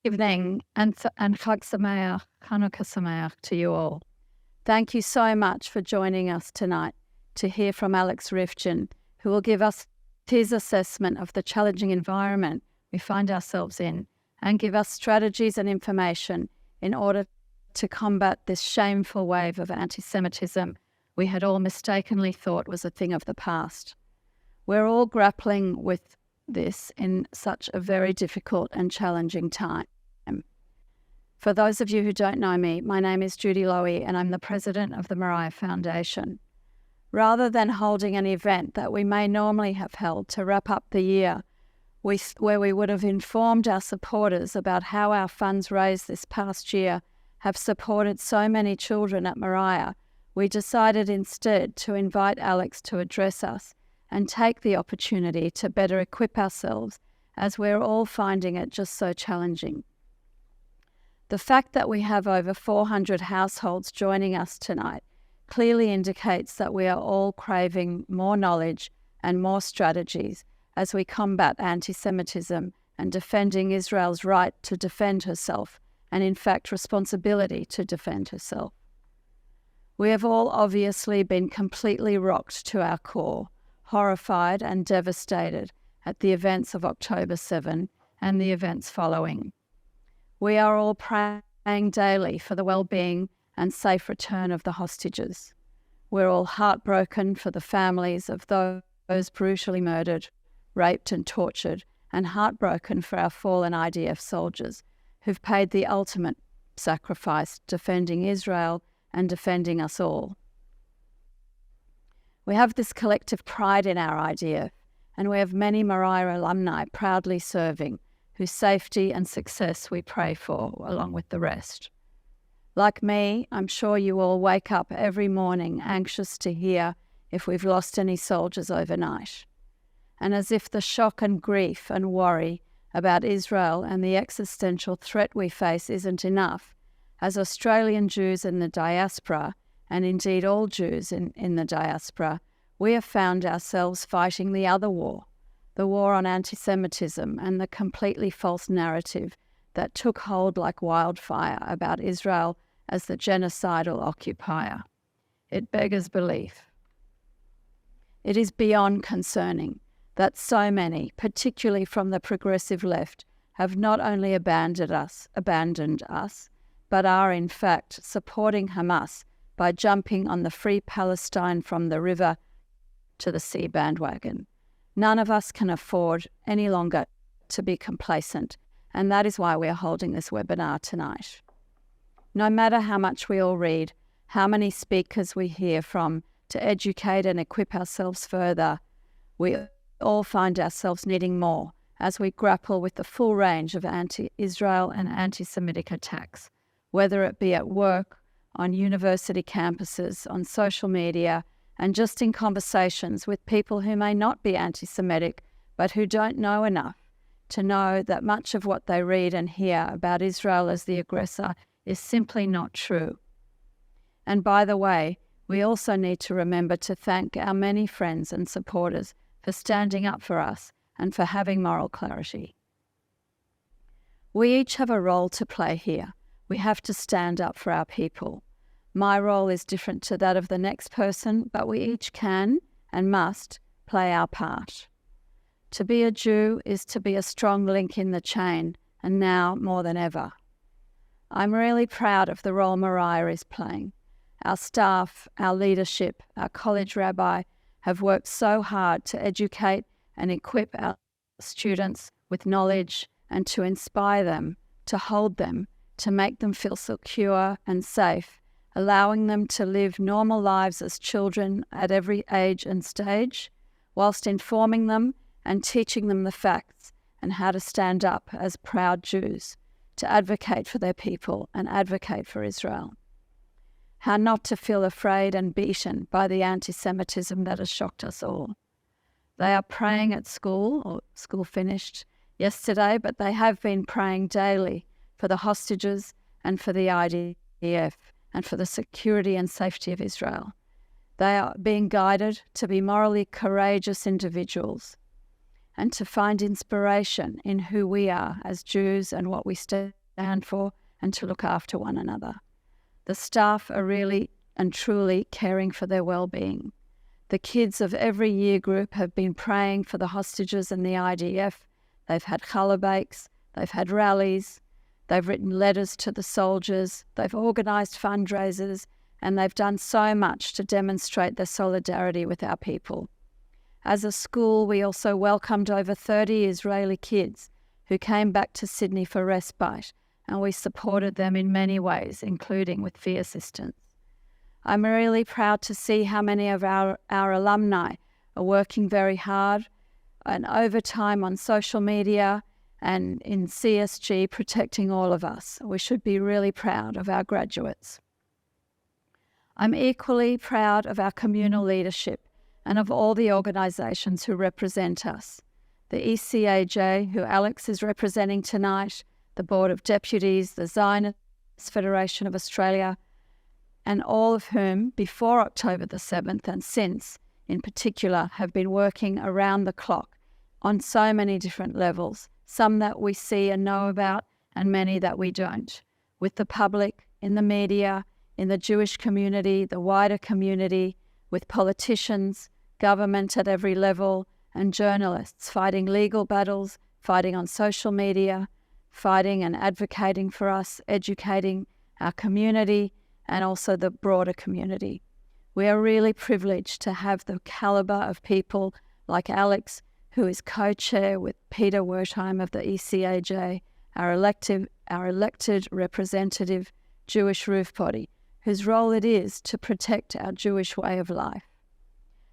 evening and Chag Sameach, Hanukkah Sameach to you all. Thank you so much for joining us tonight to hear from Alex Ryvchin, who will give us his assessment of the challenging environment we find ourselves in and give us strategies and information in order to combat this shameful wave of anti-Semitism we had all mistakenly thought was a thing of the past. We're all grappling with this in such a very difficult and challenging time. For those of you who don't know me, my name is Judy Lowy and I'm the president of the Moriah Foundation. Rather than holding an event that we may normally have held to wrap up the year, where we would have informed our supporters about how our funds raised this past year have supported so many children at Moriah, we decided instead to invite Alex to address us and take the opportunity to better equip ourselves as we're all finding it just so challenging. The fact that we have over 400 households joining us tonight clearly indicates that we are all craving more knowledge and more strategies as we combat anti-Semitism and defending Israel's right to defend herself and, in fact, responsibility to defend herself. We have all obviously been completely rocked to our core, horrified and devastated at the events of October 7 and the events following. We are all praying daily for the well-being and safe return of the hostages. We're all heartbroken for the families of those brutally murdered, raped and tortured, and heartbroken for our fallen IDF soldiers who've paid the ultimate sacrifice defending Israel and defending us all. We have this collective pride in our IDF, and we have many Moriah alumni proudly serving, whose safety and success we pray for, along with the rest. Like me, I'm sure you all wake up every morning anxious to hear if we've lost any soldiers overnight. And as if the shock and grief and worry about Israel and the existential threat we face isn't enough, as Australian Jews in the diaspora, and indeed all Jews in the diaspora, we have found ourselves fighting the other war, the war on anti-Semitism and the completely false narrative that took hold like wildfire about Israel as the genocidal occupier. It beggars belief. It is beyond concerning that so many, particularly from the progressive left, have not only abandoned us, but are in fact supporting Hamas by jumping on the Free Palestine from the river to the sea bandwagon. None of us can afford any longer to be complacent, and that is why we are holding this webinar tonight. No matter how much we all read, how many speakers we hear from to educate and equip ourselves further, we all find ourselves needing more as we grapple with the full range of anti-Israel and anti-Semitic attacks, whether it be at work, on university campuses, on social media, and just in conversations with people who may not be anti-Semitic, but who don't know enough to know that much of what they read and hear about Israel as the aggressor is simply not true. And by the way, we also need to remember to thank our many friends and supporters for standing up for us and for having moral clarity. We each have a role to play here. We have to stand up for our people. My role is different to that of the next person, but we each can and must play our part. To be a Jew is to be a strong link in the chain, and now more than ever. I'm really proud of the role Moriah is playing. Our staff, our leadership, our college rabbi have worked so hard to educate and equip our students with knowledge and to inspire them, to hold them, to make them feel secure and safe, allowing them to live normal lives as children at every age and stage, whilst informing them and teaching them the facts and how to stand up as proud Jews, to advocate for their people and advocate for Israel. How not to feel afraid and beaten by the anti-Semitism that has shocked us all. They are praying at school, or school finished yesterday, but they have been praying daily for the hostages and for the IDF and for the security and safety of Israel. They are being guided to be morally courageous individuals. and to find inspiration in who we are as Jews and what we stand for, and to look after one another. The staff are really and truly caring for their well-being. The kids of every year group have been praying for the hostages and the IDF. They've had challah bakes, they've had rallies, they've written letters to the soldiers, they've organised fundraisers, and they've done so much to demonstrate their solidarity with our people. As a school, we also welcomed over 30 Israeli kids who came back to Sydney for respite, and we supported them in many ways, including with fee assistance. I'm really proud to see how many of our alumni are working very hard and overtime on social media and in CSG, protecting all of us. We should be really proud of our graduates. I'm equally proud of our communal leadership and of all the organisations who represent us. The ECAJ, who Alex is representing tonight, the Board of Deputies, the Zionists Federation of Australia, and all of whom, before October the 7th and since, in particular, have been working around the clock on so many different levels, some that we see and know about and many that we don't, with the public, in the media, in the Jewish community, the wider community, with politicians, government at every level, and journalists fighting legal battles, fighting on social media, fighting and advocating for us, educating our community and also the broader community. We are really privileged to have the calibre of people like Alex, who is co-chair with Peter Wertheim of the ECAJ, our elected representative Jewish roof body, whose role it is to protect our Jewish way of life.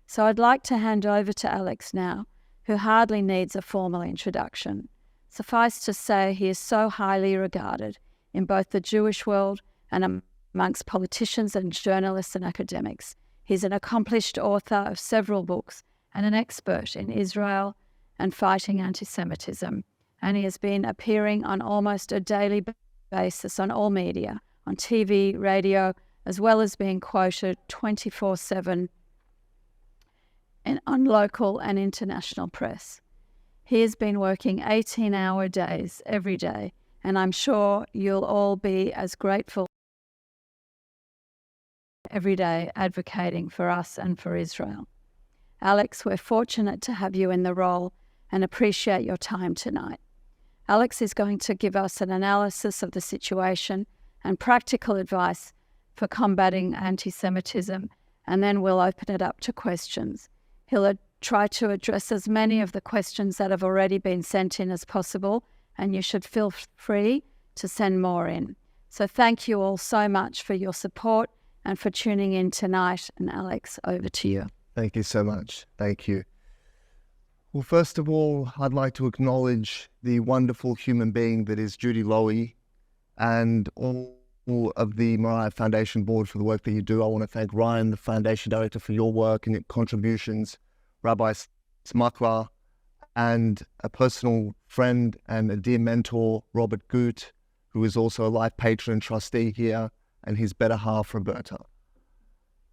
So I'd like to hand over to Alex now, who hardly needs a formal introduction. Suffice to say, he is so highly regarded in both the Jewish world and amongst politicians and journalists and academics. He's an accomplished author of several books and an expert in Israel and fighting antisemitism, and he has been appearing on almost a daily basis on all media, on TV, radio, as well as being quoted 24/7 on local and international press. He has been working 18-hour days every day, and I'm sure you'll all be as grateful every day advocating for us and for Israel. Alex, we're fortunate to have you in the role and appreciate your time tonight. Alex is going to give us an analysis of the situation and practical advice for combating anti-Semitism, and then we'll open it up to questions. He'll try to address as many of the questions that have already been sent in as possible, and you should feel free to send more in. So thank you all so much for your support and for tuning in tonight. And Alex, over to you. Thank you so much. Thank you. Well, first of all, I'd like to acknowledge the wonderful human being that is Judy Lowy and all of the Moriah Foundation board for the work that you do. I want to thank Ryan, the foundation director, for your work and your contributions, Rabbi Smakla, and a personal friend and a dear mentor, Robert Goot, who is also a life patron and trustee here, and his better half, Roberta.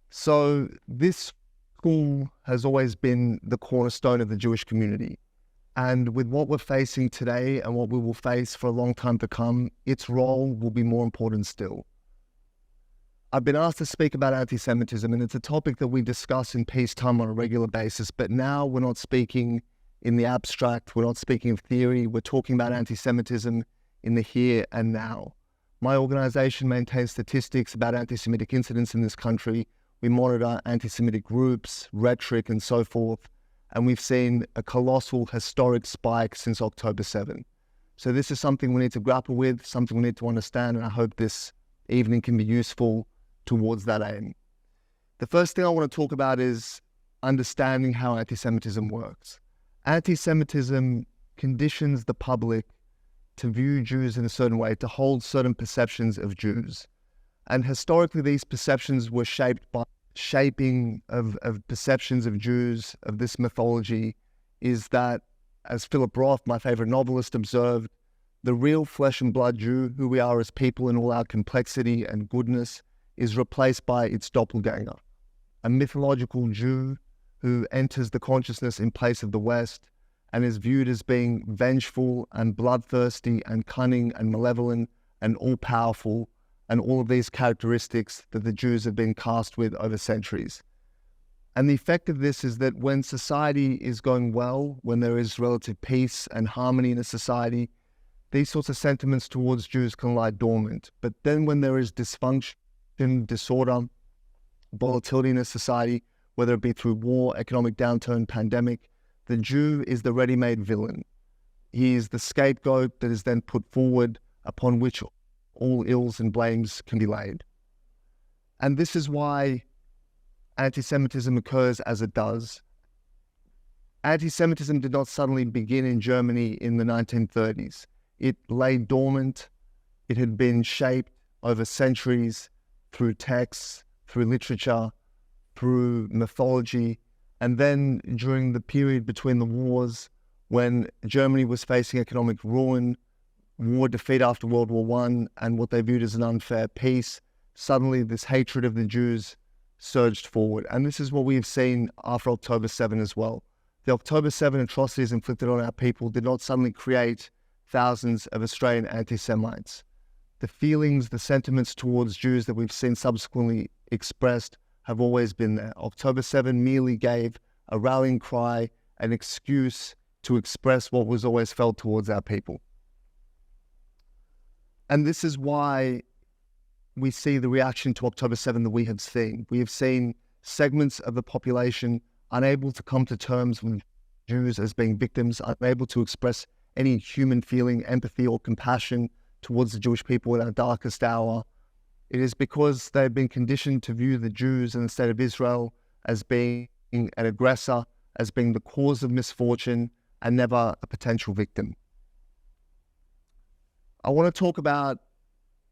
So this school has always been the cornerstone of the Jewish community. And with what we're facing today and what we will face for a long time to come, its role will be more important still. I've been asked to speak about anti-Semitism, and it's a topic that we discuss in peacetime on a regular basis, but now we're not speaking in the abstract, we're not speaking of theory, we're talking about anti-Semitism in the here and now. My organization maintains statistics about anti-Semitic incidents in this country. We monitor anti-Semitic groups, rhetoric, and so forth. And we've seen a colossal, historic spike since October 7. So this is something we need to grapple with, something we need to understand, and I hope this evening can be useful towards that aim. The first thing I want to talk about is understanding how anti-Semitism works. Anti-Semitism conditions the public to view Jews in a certain way, to hold certain perceptions of Jews. And historically, these perceptions were shaped by shaping of perceptions of Jews, of this mythology, is that, as Philip Roth, my favorite novelist, observed, the real flesh and blood Jew, who we are as people in all our complexity and goodness, is replaced by its doppelganger, a mythological Jew who enters the consciousness in place of the West and is viewed as being vengeful and bloodthirsty and cunning and malevolent and all-powerful, and all of these characteristics that the Jews have been cast with over centuries. And the effect of this is that when society is going well, when there is relative peace and harmony in a society, these sorts of sentiments towards Jews can lie dormant. But then when there is dysfunction, disorder, volatility in a society, whether it be through war, economic downturn, pandemic, the Jew is the ready-made villain. He is the scapegoat that is then put forward upon which all ills and blames can be laid. And this is why anti-Semitism occurs as it does. Anti-Semitism did not suddenly begin in Germany in the 1930s. It lay dormant. It had been shaped over centuries through texts, through literature, through mythology. And then during the period between the wars, when Germany was facing economic ruin, war defeat after World War I, and what they viewed as an unfair peace, suddenly this hatred of the Jews surged forward. And this is what we have seen after October 7 as well. The October 7 atrocities inflicted on our people did not suddenly create thousands of Australian anti-Semites. The feelings, the sentiments towards Jews that we've seen subsequently expressed have always been there. October 7 merely gave a rallying cry, an excuse to express what was always felt towards our people. And this is why we see the reaction to October 7 that we have seen. We have seen segments of the population unable to come to terms with Jews as being victims, unable to express any human feeling, empathy, or compassion towards the Jewish people in our darkest hour. It is because they've been conditioned to view the Jews and the state of Israel as being an aggressor, as being the cause of misfortune, and never a potential victim. I want to talk about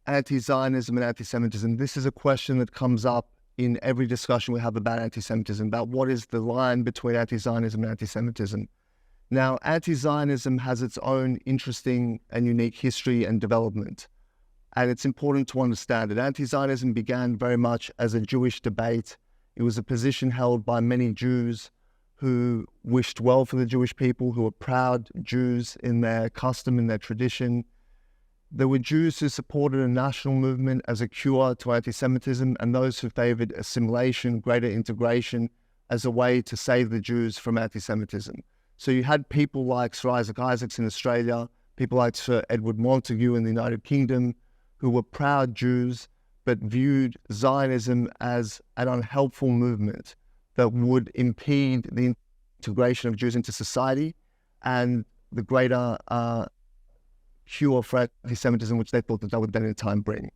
anti-Zionism and anti-Semitism. This is a question that comes up in every discussion we have about anti-Semitism, about what is the line between anti-Zionism and anti-Semitism. Now, anti-Zionism has its own interesting and unique history and development, and it's important to understand that anti-Zionism began very much as a Jewish debate. It was a position held by many Jews who wished well for the Jewish people, who were proud Jews in their custom, in their tradition. There were Jews who supported a national movement as a cure to anti-Semitism, and those who favored assimilation, greater integration, as a way to save the Jews from anti-Semitism. So you had people like Sir Isaac Isaacs in Australia, people like Sir Edward Montagu in the United Kingdom, who were proud Jews, but viewed Zionism as an unhelpful movement that would impede the integration of Jews into society and the greater cure for anti-Semitism, which they thought that would then in time bring.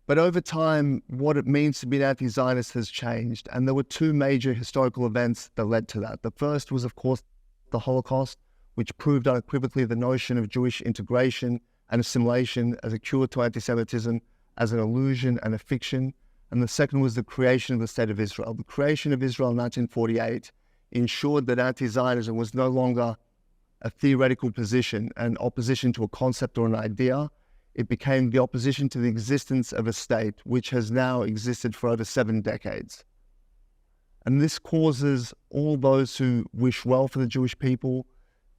But over time, what it means to be an anti-Zionist has changed, and there were two major historical events that led to that. The first was, of course, the Holocaust, which proved unequivocally the notion of Jewish integration and assimilation as a cure to anti-Semitism as an illusion and a fiction. And the second was the creation of the State of Israel. The creation of Israel in 1948 ensured that anti-Zionism was no longer a theoretical position, an opposition to a concept or an idea. It became the opposition to the existence of a state, which has now existed for over 7 decades. And this causes all those who wish well for the Jewish people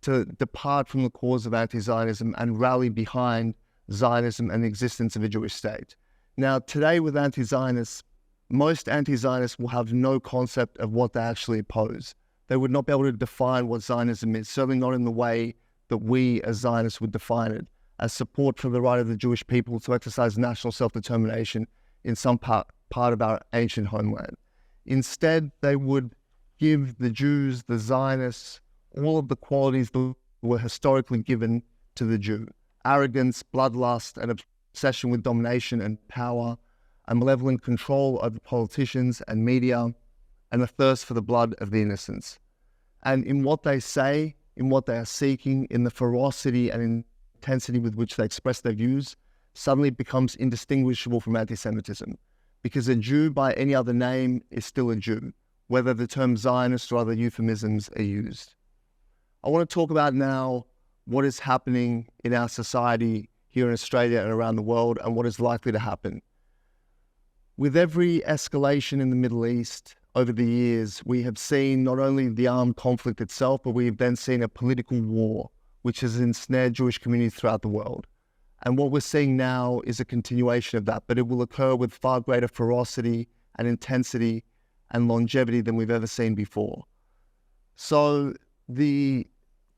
to depart from the cause of anti-Zionism and rally behind Zionism and the existence of a Jewish state. Now, today with anti-Zionists, most anti-Zionists will have no concept of what they actually oppose. They would not be able to define what Zionism is, certainly not in the way that we as Zionists would define it, as support for the right of the Jewish people to exercise national self-determination in some part of our ancient homeland. Instead, they would give the Jews, the Zionists, all of the qualities that were historically given to the Jew: arrogance, bloodlust, an obsession with domination and power, a malevolent control over politicians and media, and a thirst for the blood of the innocents. And in what they say, in what they are seeking, in the ferocity and intensity with which they express their views, suddenly becomes indistinguishable from anti-Semitism, because a Jew by any other name is still a Jew, whether the term Zionist or other euphemisms are used. I want to talk about now what is happening in our society here in Australia and around the world, and what is likely to happen. With every escalation in the Middle East, over the years, we have seen not only the armed conflict itself, but we've then seen a political war, which has ensnared Jewish communities throughout the world. And what we're seeing now is a continuation of that, but it will occur with far greater ferocity and intensity and longevity than we've ever seen before. So the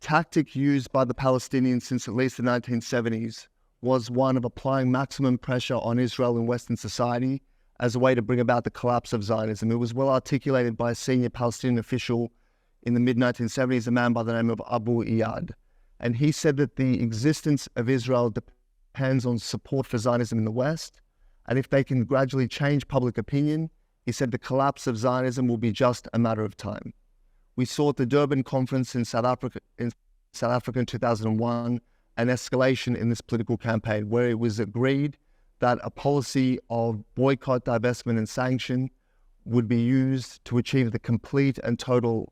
tactic used by the Palestinians since at least the 1970s was one of applying maximum pressure on Israel and Western society as a way to bring about the collapse of Zionism. It was well articulated by a senior Palestinian official in the mid-1970s, a man by the name of Abu Iyad. And he said that the existence of Israel depends on support for Zionism in the West. And if they can gradually change public opinion, he said the collapse of Zionism will be just a matter of time. We saw at the Durban conference in South Africa in 2001 an escalation in this political campaign where it was agreed that a policy of boycott, divestment and sanction would be used to achieve the complete and total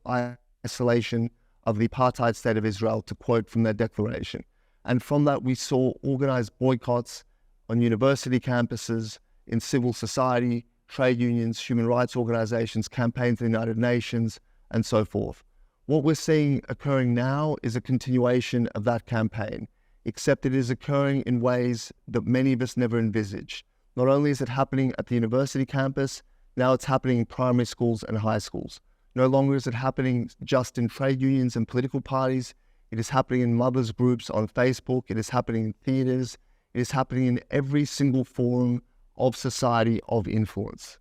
isolation of the apartheid state of Israel, to quote from their declaration. And from that, we saw organized boycotts on university campuses, in civil society, trade unions, human rights organizations, campaigns in the United Nations, and so forth. What we're seeing occurring now is a continuation of that campaign, except it is occurring in ways that many of us never envisaged. Not only is it happening at the university campus, now it's happening in primary schools and high schools. No longer is it happening just in trade unions and political parties. It is happening in mothers' groups on Facebook. It is happening in theaters. It is happening in every single forum of society of influence.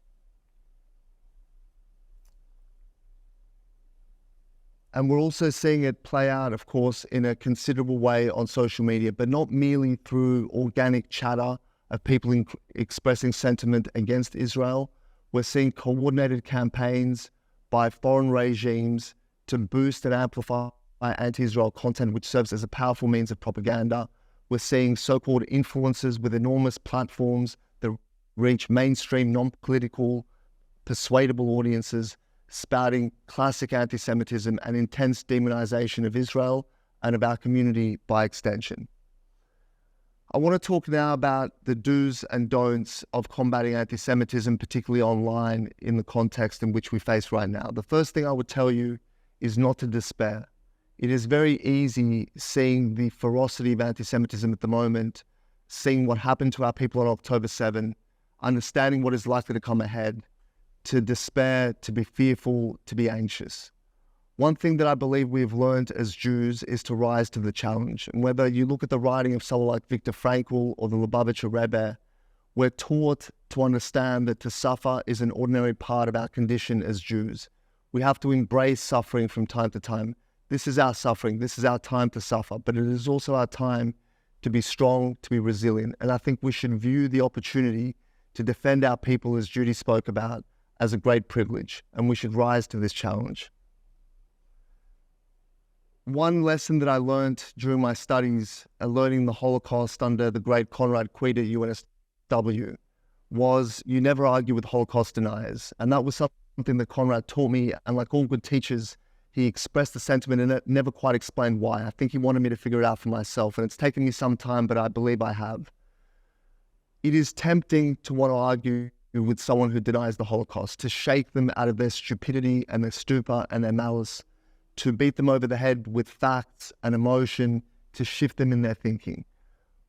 And we're also seeing it play out, of course, in a considerable way on social media, but not merely through organic chatter of people expressing sentiment against Israel. We're seeing coordinated campaigns by foreign regimes to boost and amplify anti-Israel content, which serves as a powerful means of propaganda. We're seeing so-called influencers with enormous platforms that reach mainstream, non-political, persuadable audiences, spouting classic anti-Semitism and intense demonization of Israel and of our community by extension. I want to talk now about the do's and don'ts of combating anti-Semitism, particularly online, in the context in which we face right now. The first thing I would tell you is not to despair. It is very easy, seeing the ferocity of anti-Semitism at the moment, seeing what happened to our people on October 7, understanding what is likely to come ahead, to despair, to be fearful, to be anxious. One thing that I believe we've learned as Jews is to rise to the challenge. And whether you look at the writing of someone like Viktor Frankl or the Lubavitcher Rebbe, we're taught to understand that to suffer is an ordinary part of our condition as Jews. We have to embrace suffering from time to time. This is our suffering. This is our time to suffer. But it is also our time to be strong, to be resilient. And I think we should view the opportunity to defend our people, as Judy spoke about, as a great privilege, and we should rise to this challenge. One lesson that I learned during my studies, learning the Holocaust under the great Conrad Queed at UNSW, was you never argue with Holocaust deniers. And that was something that Conrad taught me, and like all good teachers, he expressed the sentiment and never quite explained why. I think he wanted me to figure it out for myself, and it's taken me some time, but I believe I have. It is tempting to want to argue with someone who denies the Holocaust, to shake them out of their stupidity and their stupor and their malice, to beat them over the head with facts and emotion, to shift them in their thinking.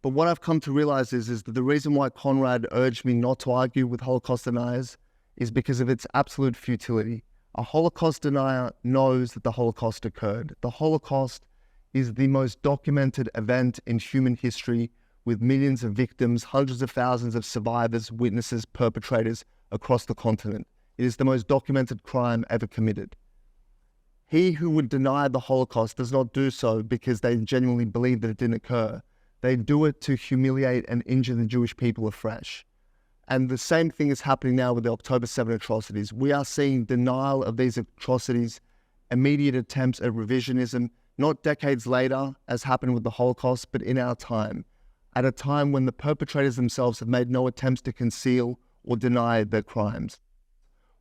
But what I've come to realize is that the reason why Conrad urged me not to argue with Holocaust deniers is because of its absolute futility. A Holocaust denier knows that the Holocaust occurred. The Holocaust is the most documented event in human history, with millions of victims, hundreds of thousands of survivors, witnesses, perpetrators across the continent. It is the most documented crime ever committed. He who would deny the Holocaust does not do so because they genuinely believe that it didn't occur. They do it to humiliate and injure the Jewish people afresh. And the same thing is happening now with the October 7 atrocities. We are seeing denial of these atrocities, immediate attempts at revisionism, not decades later, as happened with the Holocaust, but in our time, at a time when the perpetrators themselves have made no attempts to conceal or deny their crimes.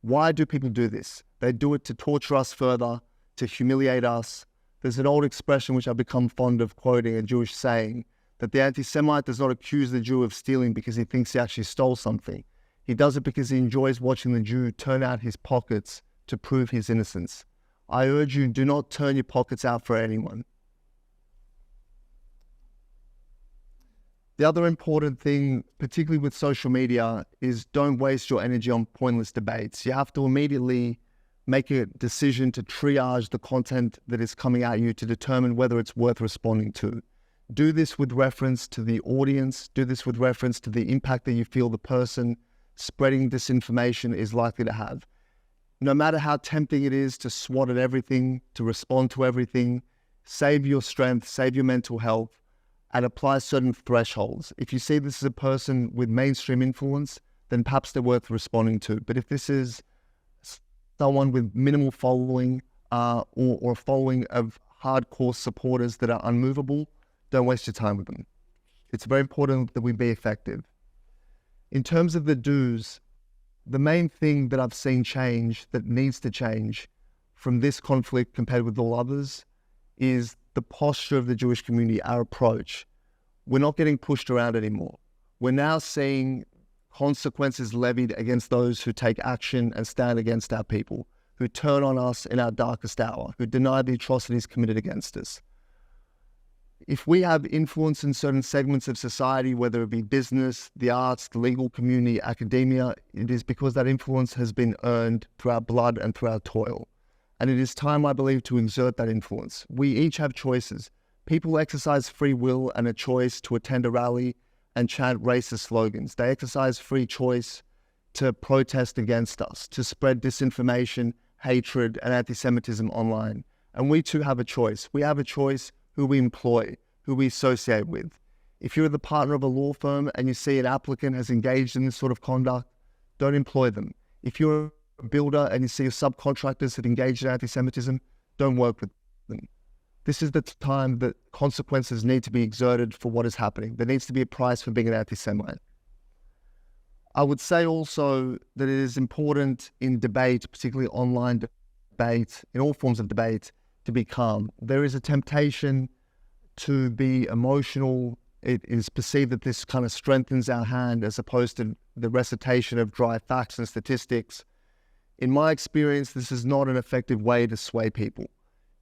Why do people do this? They do it to torture us further, to humiliate us. There's an old expression which I've become fond of quoting, a Jewish saying, that the anti-Semite does not accuse the Jew of stealing because he thinks he actually stole something. He does it because he enjoys watching the Jew turn out his pockets to prove his innocence. I urge you, do not turn your pockets out for anyone. The other important thing, particularly with social media, is don't waste your energy on pointless debates. You have to immediately make a decision to triage the content that is coming at you to determine whether it's worth responding to. Do this with reference to the audience. Do this with reference to the impact that you feel the person spreading disinformation is likely to have. No matter how tempting it is to swat at everything, to respond to everything, save your strength, save your mental health, and apply certain thresholds. If you see this as a person with mainstream influence, then perhaps they're worth responding to. But if this is someone with minimal following or a following of hardcore supporters that are unmovable, don't waste your time with them. It's very important that we be effective. In terms of the do's, the main thing that I've seen change, that needs to change from this conflict compared with all others, is the posture of the Jewish community, our approach. We're not getting pushed around anymore. We're now seeing consequences levied against those who take action and stand against our people, who turn on us in our darkest hour, who deny the atrocities committed against us. If we have influence in certain segments of society, whether it be business, the arts, the legal community, academia, it is because that influence has been earned through our blood and through our toil. And it is time, I believe, to exert that influence. We each have choices. People exercise free will and a choice to attend a rally and chant racist slogans. They exercise free choice to protest against us, to spread disinformation, hatred, and anti-Semitism online. And we too have a choice. We have a choice who we employ, who we associate with. If you're the partner of a law firm and you see an applicant has engaged in this sort of conduct, don't employ them. If you're a builder and you see subcontractors have engaged in anti-Semitism, don't work with them. This is the time that consequences need to be exerted for what is happening. There needs to be a price for being an anti-Semite. I would say also that it is important in debate, particularly online debate, in all forms of debate, to be calm. There is a temptation to be emotional. It is perceived that this kind of strengthens our hand as opposed to the recitation of dry facts and statistics. In my experience, this is not an effective way to sway people.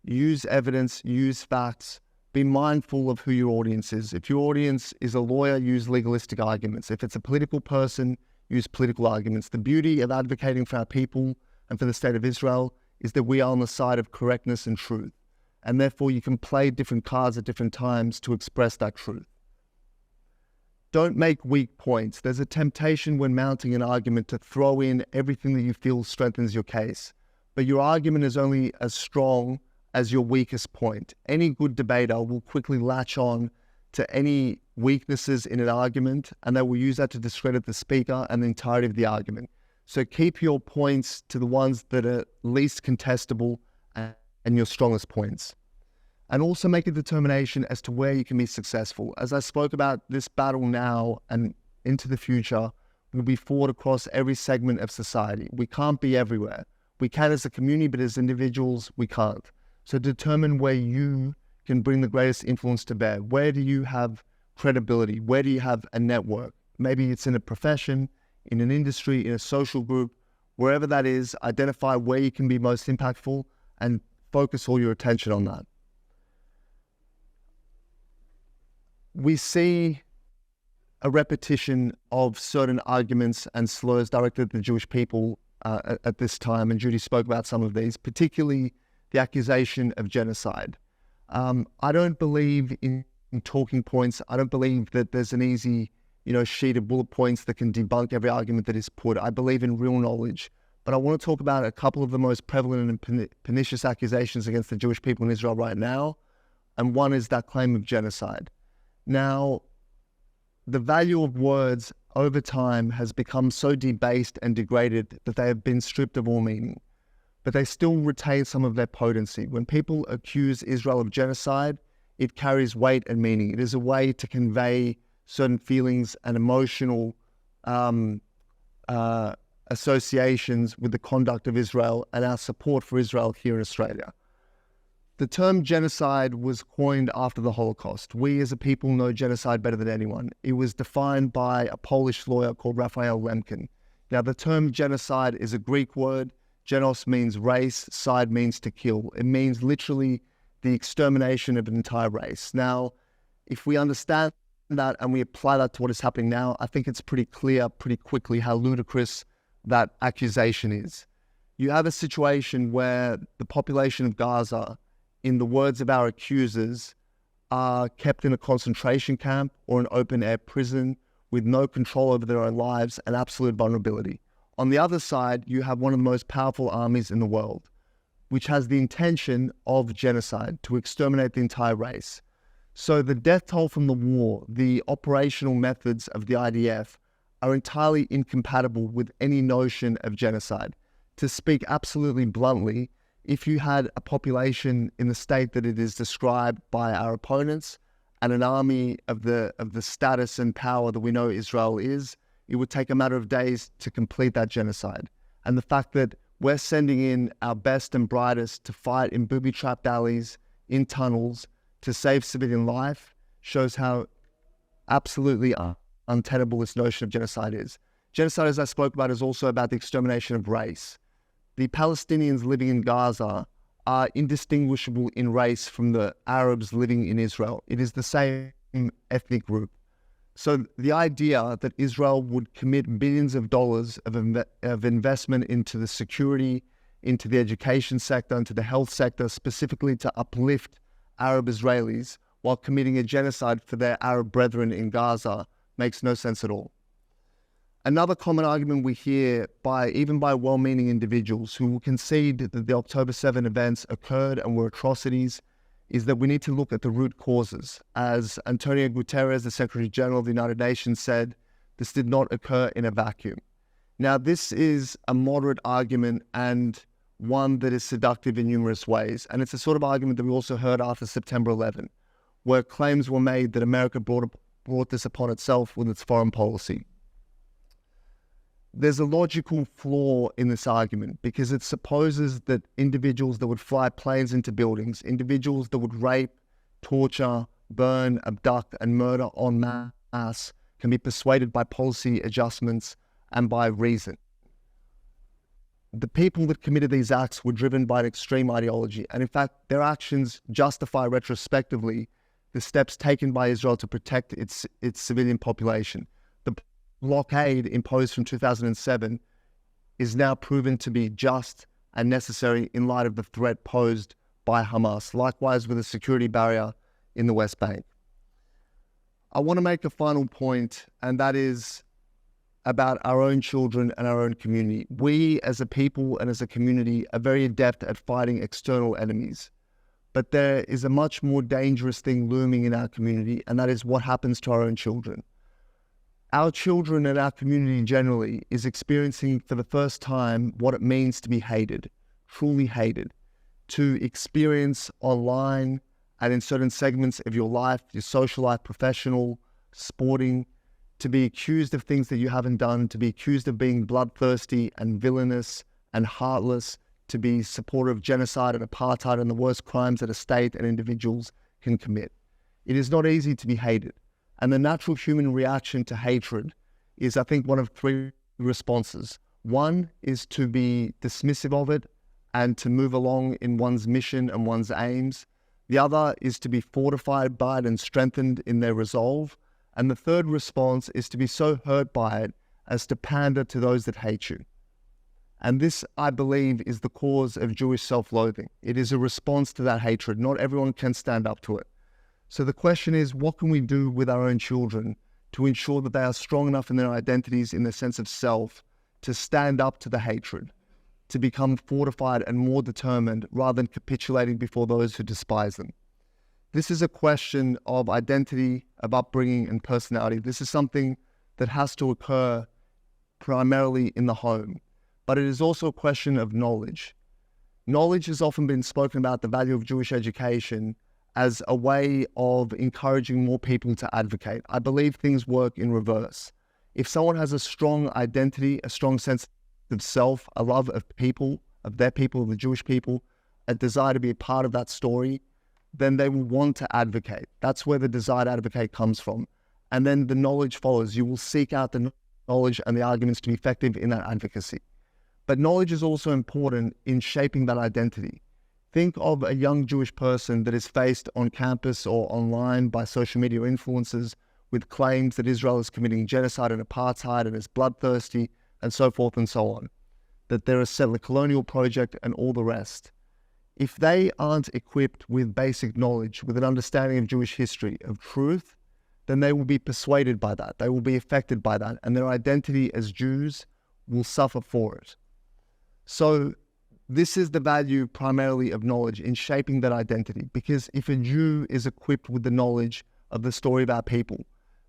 Use evidence, use facts, be mindful of who your audience is. If your audience is a lawyer, use legalistic arguments. If it's a political person, use political arguments. The beauty of advocating for our people and for the state of Israel is that we are on the side of correctness and truth. And therefore you can play different cards at different times to express that truth. Don't make weak points. There's a temptation when mounting an argument to throw in everything that you feel strengthens your case. But your argument is only as strong as your weakest point. Any good debater will quickly latch on to any weaknesses in an argument, and they will use that to discredit the speaker and the entirety of the argument. So keep your points to the ones that are least contestable and your strongest points. And also make a determination as to where you can be successful. As I spoke about, this battle now and into the future will be fought across every segment of society. We can't be everywhere. We can as a community, but as individuals, we can't. So determine where you can bring the greatest influence to bear. Where do you have credibility? Where do you have a network? Maybe it's in a profession, in an industry, in a social group, wherever that is, identify where you can be most impactful and focus all your attention on that. We see a repetition of certain arguments and slurs directed at the Jewish people at this time, and Judy spoke about some of these, particularly the accusation of genocide. I don't believe in talking points. I don't believe that there's an easy, sheet of bullet points that can debunk every argument that is put. I believe in real knowledge. But I want to talk about a couple of the most prevalent and pernicious accusations against the Jewish people in Israel right now, and one is that claim of genocide. Now, the value of words over time has become so debased and degraded that they have been stripped of all meaning. But they still retain some of their potency. When people accuse Israel of genocide, it carries weight and meaning. It is a way to convey certain feelings and emotional associations with the conduct of Israel and our support for Israel here in Australia. The term genocide was coined after the Holocaust. We as a people know genocide better than anyone. It was defined by a Polish lawyer called Raphael Lemkin. Now, the term genocide is a Greek word. Genos means race, side means to kill. It means literally the extermination of an entire race. Now, if we understand that and we apply that to what is happening now, I think it's pretty clear pretty quickly how ludicrous that accusation is. You have a situation where the population of Gaza, in the words of our accusers, are kept in a concentration camp or an open-air prison with no control over their own lives and absolute vulnerability. On the other side, you have one of the most powerful armies in the world, which has the intention of genocide, to exterminate the entire race. So the death toll from the war, the operational methods of the IDF, are entirely incompatible with any notion of genocide. To speak absolutely bluntly, if you had a population in the state that it is described by our opponents and an army of the status and power that we know Israel is, it would take a matter of days to complete that genocide. And the fact that we're sending in our best and brightest to fight in booby-trapped alleys, in tunnels, to save civilian life, shows how absolutely untenable this notion of genocide is. Genocide, as I spoke about, is also about the extermination of race. The Palestinians living in Gaza are indistinguishable in race from the Arabs living in Israel. It is the same ethnic group. So the idea that Israel would commit billions of dollars of investment into the security, into the education sector, into the health sector, specifically to uplift Arab Israelis while committing a genocide for their Arab brethren in Gaza makes no sense at all. Another common argument we hear even by well-meaning individuals who will concede that the October 7 events occurred and were atrocities is that we need to look at the root causes. As Antonio Guterres, the Secretary General of the United Nations, said, this did not occur in a vacuum. Now, this is a moderate argument and one that is seductive in numerous ways. And it's a sort of argument that we also heard after September 11, where claims were made that America brought this upon itself with its foreign policy. There's a logical flaw in this argument because it supposes that individuals that would fly planes into buildings, individuals that would rape, torture, burn, abduct, and murder en masse can be persuaded by policy adjustments and by reason. The people that committed these acts were driven by an extreme ideology, and in fact, their actions justify retrospectively the steps taken by Israel to protect its civilian population. The blockade imposed from 2007 is now proven to be just and necessary in light of the threat posed by Hamas, likewise with a security barrier in the West Bank. I want to make a final point, and that is about our own children and our own community. We as a people and as a community are very adept at fighting external enemies. But there is a much more dangerous thing looming in our community, and that is what happens to our own children. Our children and our community generally is experiencing for the first time what it means to be hated, truly hated, to experience online and in certain segments of your life, your social life, professional, sporting, to be accused of things that you haven't done, to be accused of being bloodthirsty and villainous and heartless, to be supporter of genocide and apartheid and the worst crimes that a state and individuals can commit. It is not easy to be hated. And the natural human reaction to hatred is, I think, one of three responses. One is to be dismissive of it and to move along in one's mission and one's aims. The other is to be fortified by it and strengthened in their resolve. And the third response is to be so hurt by it as to pander to those that hate you. And this, I believe, is the cause of Jewish self-loathing. It is a response to that hatred. Not everyone can stand up to it. So the question is, what can we do with our own children to ensure that they are strong enough in their identities, in their sense of self, to stand up to the hatred, to become fortified and more determined rather than capitulating before those who despise them? This is a question of identity, of upbringing and personality. This is something that has to occur primarily in the home, but it is also a question of knowledge. Knowledge has often been spoken about, the value of Jewish education, as a way of encouraging more people to advocate. I believe things work in reverse. If someone has a strong identity, a strong sense of self, a love of people, of their people, of the Jewish people, a desire to be a part of that story, then they will want to advocate. That's where the desire to advocate comes from. And then the knowledge follows. You will seek out the knowledge and the arguments to be effective in that advocacy. But knowledge is also important in shaping that identity. Think of a young Jewish person that is faced on campus or online by social media influencers with claims that Israel is committing genocide and apartheid and is bloodthirsty and so forth and so on, that they're a settler colonial project and all the rest. If they aren't equipped with basic knowledge, with an understanding of Jewish history, of truth, then they will be persuaded by that. They will be affected by that, and their identity as Jews will suffer for it. So this is the value primarily of knowledge in shaping that identity, because if a Jew is equipped with the knowledge of the story of our people,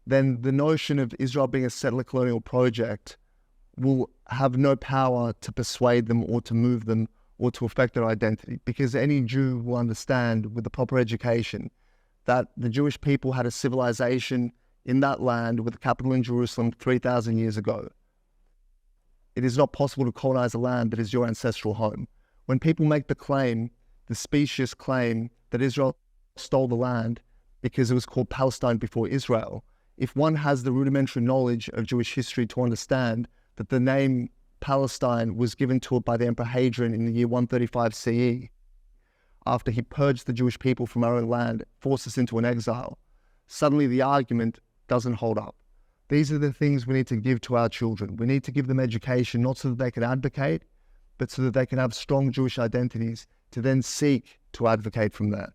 then the notion of Israel being a settler colonial project will have no power to persuade them or to move them or to affect their identity, because any Jew will understand with the proper education that the Jewish people had a civilization in that land with a capital in Jerusalem 3,000 years ago. It is not possible to colonize a land that is your ancestral home. When people make the claim, the specious claim, that Israel stole the land because it was called Palestine before Israel, if one has the rudimentary knowledge of Jewish history to understand that the name Palestine was given to it by the Emperor Hadrian in the year 135 CE, after he purged the Jewish people from our own land, forced us into an exile, suddenly the argument doesn't hold up. These are the things we need to give to our children. We need to give them education, not so that they can advocate, but so that they can have strong Jewish identities to then seek to advocate from there.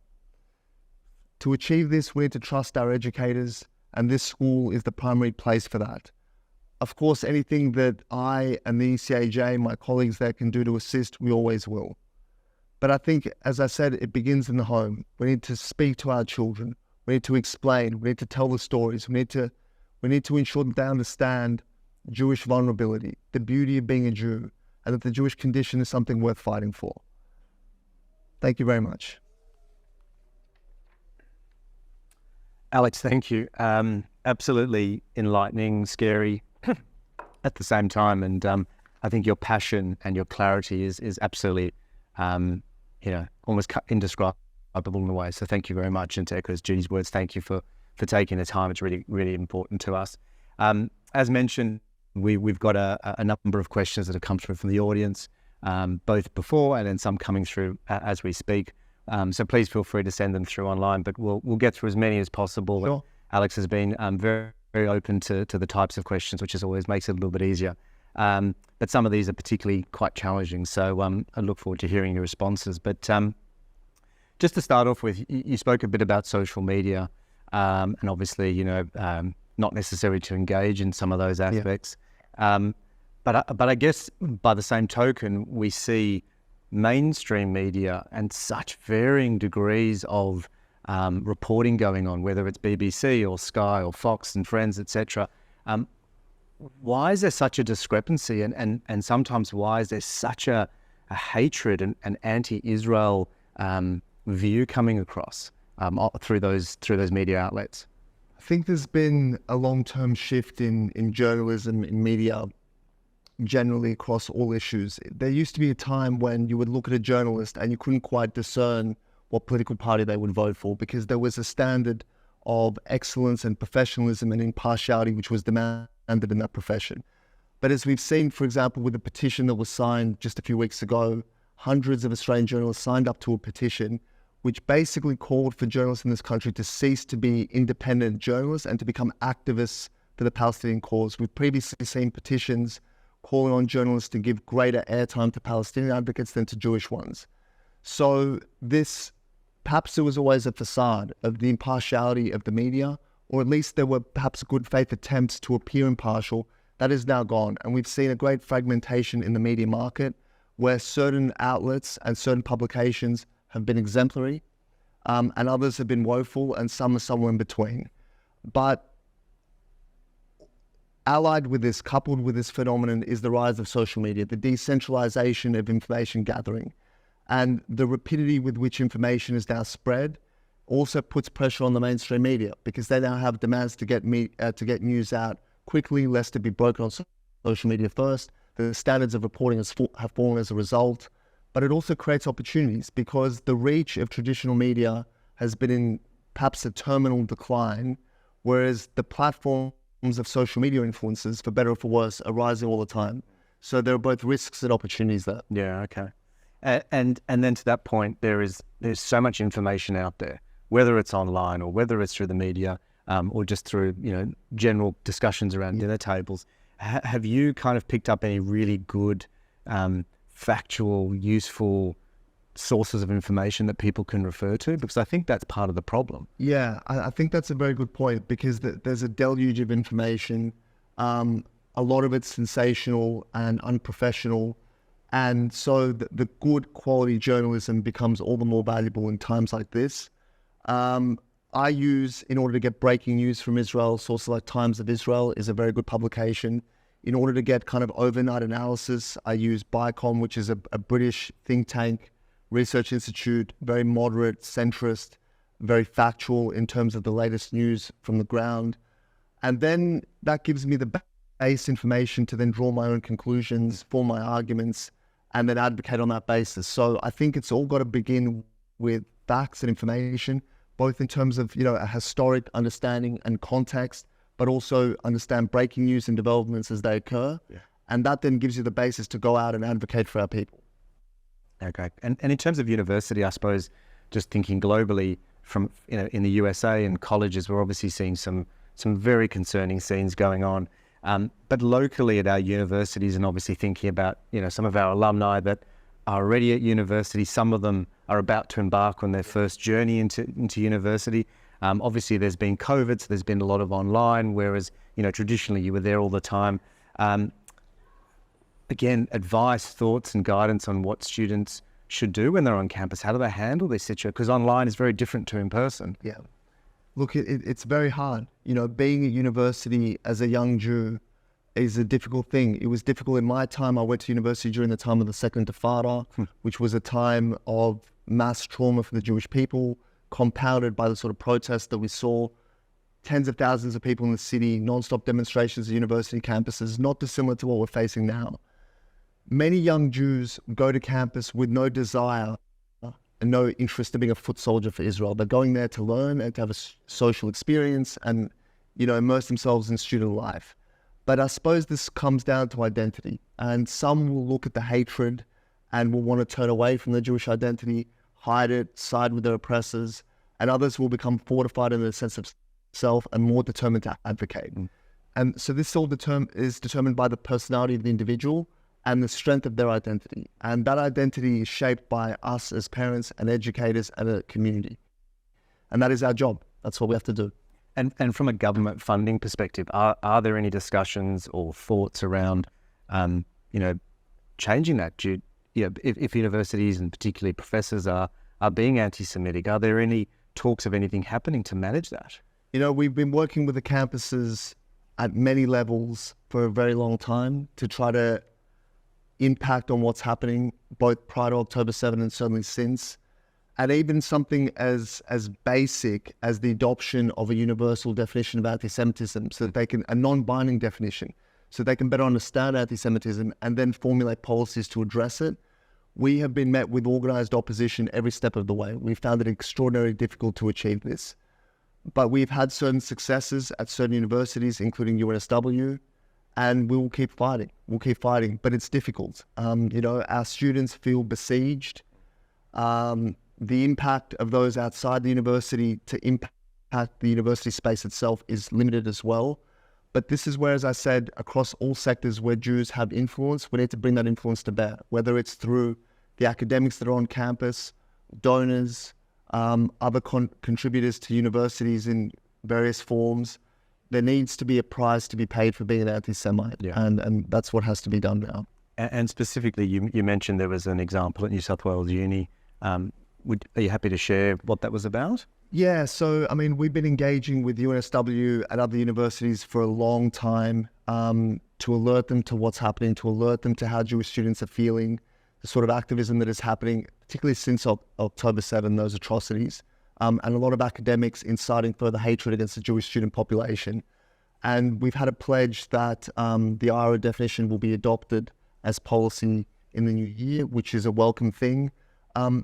To achieve this, we need to trust our educators, and this school is the primary place for that. Of course, anything that I and the ECAJ, my colleagues there, can do to assist, we always will. But I think, as I said, it begins in the home. We need to speak to our children. We need to explain. We need to tell the stories. We need to ensure that they understand Jewish vulnerability, the beauty of being a Jew, and that the Jewish condition is something worth fighting for. Thank you very much. Alex, thank you. Absolutely enlightening, scary at the same time. And I think your passion and your clarity is absolutely, almost indescribable in a way. So thank you very much. And to echo Judy's words, thank you for taking the time. It's really, really important to us. As mentioned, we've got a number of questions that have come through from the audience, both before and then some coming through as we speak. So please feel free to send them through online, but we'll get through as many as possible. Sure. Alex has been very, very open to the types of questions, which always makes it a little bit easier. But some of these are particularly quite challenging. So I look forward to hearing your responses. But just to start off with, you spoke a bit about social media, and obviously, not necessary to engage in some of those aspects. Yeah. But I guess by the same token, we see mainstream media and such varying degrees of reporting going on, whether it's BBC or Sky or Fox and Friends, etc. Why is there such a discrepancy, and sometimes why is there such a hatred and anti-Israel view coming across through those media outlets? I think there's been a long-term shift in journalism, in media, generally across all issues. There used to be a time when you would look at a journalist and you couldn't quite discern what political party they would vote for, because there was a standard of excellence and professionalism and impartiality which was demanded in that profession. But as we've seen, for example, with a petition that was signed just a few weeks ago, hundreds of Australian journalists signed up to a petition which basically called for journalists in this country to cease to be independent journalists and to become activists for the Palestinian cause. We've previously seen petitions calling on journalists to give greater airtime to Palestinian advocates than to Jewish ones. So perhaps there was always a facade of the impartiality of the media, or at least there were perhaps good faith attempts to appear impartial. That is now gone. And we've seen a great fragmentation in the media market where certain outlets and certain publications have been exemplary, and others have been woeful, and some are somewhere in between. But allied with this, coupled with this phenomenon, is the rise of social media, the decentralization of information gathering, and the rapidity with which information is now spread also puts pressure on the mainstream media, because they now have demands to get news out quickly, lest it be broken on social media first. The standards of reporting have fallen as a result, but it also creates opportunities, because the reach of traditional media has been in perhaps a terminal decline, whereas the platforms of social media influences, for better or for worse, are rising all the time. So there are both risks and opportunities there. Yeah, okay. And then to that point, there's so much information out there, whether it's online or whether it's through the media, or just through general discussions around dinner tables. Have you kind of picked up any really good, factual, useful sources of information that people can refer to? Because I think that's part of the problem. Yeah, I think that's a very good point, because there's a deluge of information. A lot of it's sensational and unprofessional. And so the good quality journalism becomes all the more valuable in times like this. I use, in order to get breaking news from Israel, sources like Times of Israel is a very good publication. In order to get kind of overnight analysis, I use BICOM, which is a British think tank, research institute, very moderate, centrist, very factual in terms of the latest news from the ground. And then that gives me the base information to then draw my own conclusions, form my arguments, and then advocate on that basis. So I think it's all got to begin with facts and information, both in terms of, a historic understanding and context, but also understand breaking news and developments as they occur. Yeah. And that then gives you the basis to go out and advocate for our people. Okay. And in terms of university, I suppose, just thinking globally from, in the USA and colleges, we're obviously seeing some very concerning scenes going on. But locally at our universities, and obviously thinking about, some of our alumni that are already at university, some of them are about to embark on their first journey into university. Obviously there's been COVID, so there's been a lot of online, whereas, traditionally you were there all the time. Again, advice, thoughts and guidance on what students should do when they're on campus. How do they handle this situation? Because online is very different to in person. Yeah. Look, it's very hard. Being at university as a young Jew is a difficult thing. It was difficult in my time. I went to university during the time of the Second Intifada, which was a time of mass trauma for the Jewish people, compounded by the sort of protests that we saw. Tens of thousands of people in the city, non-stop demonstrations at university campuses, not dissimilar to what we're facing now. Many young Jews go to campus with no desire and no interest in being a foot soldier for Israel. They're going there to learn and to have a social experience and, immerse themselves in student life. But I suppose this comes down to identity. And some will look at the hatred and will want to turn away from the Jewish identity, hide it, side with their oppressors. And others will become fortified in their sense of self and more determined to advocate. And so this all is determined by the personality of the individual and the strength of their identity. And that identity is shaped by us as parents and educators and a community. And that is our job. That's what we have to do. And from a government funding perspective, are there any discussions or thoughts around, changing that? If universities and particularly professors are being anti-Semitic, are there any talks of anything happening to manage that? We've been working with the campuses at many levels for a very long time to try to impact on what's happening, both prior to October 7 and certainly since. And even something as basic as the adoption of a universal definition of anti-Semitism, so that they can, a non-binding definition, so they can better understand anti-Semitism and then formulate policies to address it. We have been met with organized opposition every step of the way. We found it extraordinarily difficult to achieve this. But we've had certain successes at certain universities, including UNSW, and we will keep fighting. We'll keep fighting, but it's difficult. Our students feel besieged. The impact of those outside the university to impact the university space itself is limited as well. But this is where, as I said, across all sectors where Jews have influence, we need to bring that influence to bear, whether it's through the academics that are on campus, donors, other contributors to universities in various forms. There needs to be a price to be paid for being an anti-Semite, and that's what has to be done now. And specifically, you mentioned there was an example at New South Wales Uni. Are you happy to share what that was about? Yeah, so, we've been engaging with UNSW and other universities for a long time to alert them to what's happening, to alert them to how Jewish students are feeling, the sort of activism that is happening, particularly since October 7, those atrocities, and a lot of academics inciting further hatred against the Jewish student population. And we've had a pledge that the IHRA definition will be adopted as policy in the new year, which is a welcome thing.